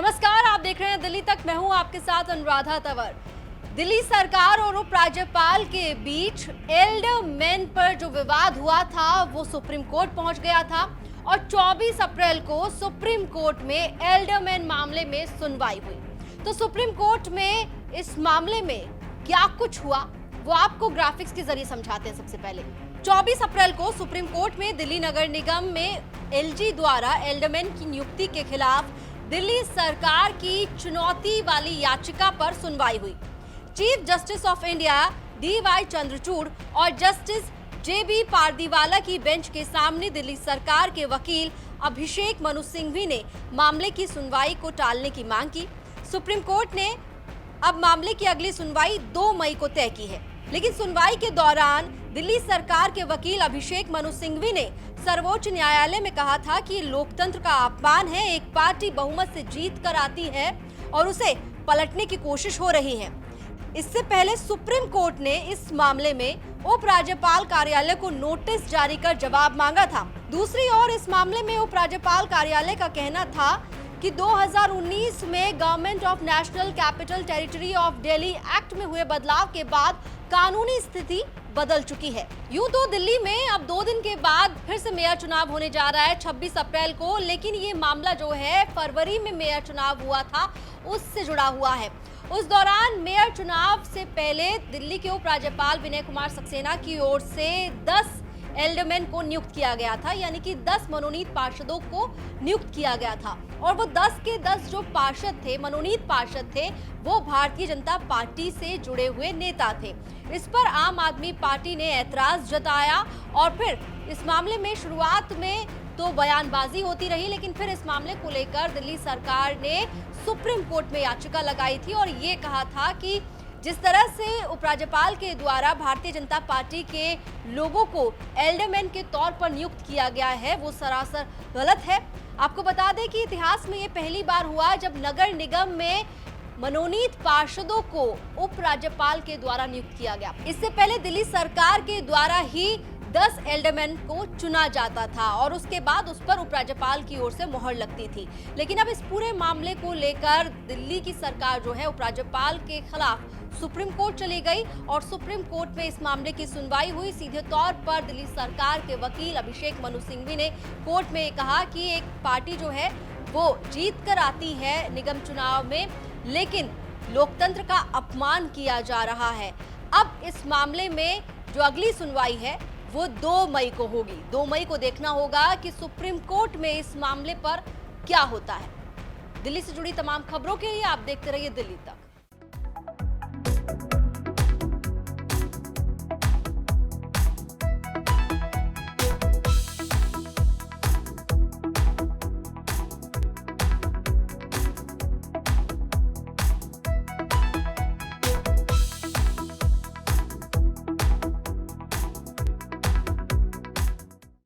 नमस्कार, आप देख रहे हैं दिल्ली तक। मैं हूं आपके साथ अनुराधा तंवर। दिल्ली सरकार और उपराज्यपाल के बीच एल्डरमैन पर जो विवाद हुआ था वो सुप्रीम कोर्ट पहुंच गया था और 24 अप्रैल को सुप्रीम कोर्ट में एल्डरमैन मामले में सुनवाई हुई। तो सुप्रीम कोर्ट में इस मामले में क्या कुछ हुआ वो आपको ग्राफिक्स के जरिए समझाते हैं। सबसे पहले 24 अप्रैल को सुप्रीम कोर्ट में दिल्ली नगर निगम में एलजी द्वारा एल्डरमैन की नियुक्ति के खिलाफ दिल्ली सरकार की चुनौती वाली याचिका पर सुनवाई हुई। Chief justice of India DY Chandrachud और जस्टिस JB पारदीवाला की बेंच के सामने दिल्ली सरकार के वकील अभिषेक मनु सिंघवी ने मामले की सुनवाई को टालने की मांग की। सुप्रीम कोर्ट ने अब मामले की अगली सुनवाई 2 मई को तय की है, लेकिन सुनवाई के दौरान दिल्ली सरकार के वकील अभिषेक मनु सिंघवी ने सर्वोच्च न्यायालय में कहा था कि लोकतंत्र का अपमान है, एक पार्टी बहुमत से जीत कर आती है और उसे पलटने की कोशिश हो रही है। इससे पहले सुप्रीम कोर्ट ने इस मामले में उपराज्यपाल कार्यालय को नोटिस जारी कर जवाब मांगा था। दूसरी ओर इस मामले में उपराज्यपाल कार्यालय का कहना था कि 2019 में government of national capital territory of Delhi act में हुए बदलाव के बाद कानूनी स्थिति बदल चुकी है। यूं तो दिल्ली में अब 2 दिन के बाद फिर से मेयर चुनाव होने जा रहा है 26 अप्रैल को, लेकिन ये मामला जो है फरवरी में मेयर चुनाव हुआ था उससे जुड़ा हुआ है। उस दौरान मेयर चुनाव से पहले दिल्ली के उपराज्यपाल विनय कुमार सक्सेना की ओर से 10 एल्डरमैन को नियुक्त किया गया था, यानी कि 10 मनोनीत पार्षदों को नियुक्त किया गया था और वो 10 के 10 जो पार्षद थे, मनोनीत पार्षद थे, वो भारतीय जनता पार्टी से जुड़े हुए नेता थे। इस पर आम आदमी पार्टी ने ऐतराज जताया और फिर इस मामले में शुरुआत में तो बयानबाजी होती रही, लेकिन फिर इस मामले को लेकर दिल्ली सरकार ने सुप्रीम कोर्ट में याचिका लगाई थी और ये कहा था कि जिस तरह से उपराज्यपाल के द्वारा भारतीय जनता पार्टी के लोगों को एल्डरमैन के तौर पर नियुक्त किया गया है वो सरासर गलत है। आपको बता दें कि इतिहास में ये पहली बार हुआ जब नगर निगम में मनोनीत पार्षदों को उपराज्यपाल के द्वारा नियुक्त किया गया। इससे पहले दिल्ली सरकार के द्वारा ही 10 एल्डरमैन को चुना जाता था और उसके बाद उस पर उपराज्यपाल की ओर से मोहर लगती थी। लेकिन अब इस पूरे मामले को लेकर दिल्ली की सरकार जो है उपराज्यपाल के खिलाफ सुप्रीम कोर्ट चली गई और सुप्रीम कोर्ट में इस मामले की सुनवाई हुई। सीधे तौर पर दिल्ली सरकार के वकील अभिषेक मनु सिंघवी ने कोर्ट में कहा कि एक पार्टी जो है वो जीत कर आती है निगम चुनाव में, लेकिन लोकतंत्र का अपमान किया जा रहा है। अब इस मामले में जो अगली सुनवाई है वो 2 मई को होगी। 2 मई को देखना होगा कि सुप्रीम कोर्ट में इस मामले पर क्या होता है। दिल्ली से जुड़ी तमाम खबरों के लिए आप देखते रहिए दिल्ली तक।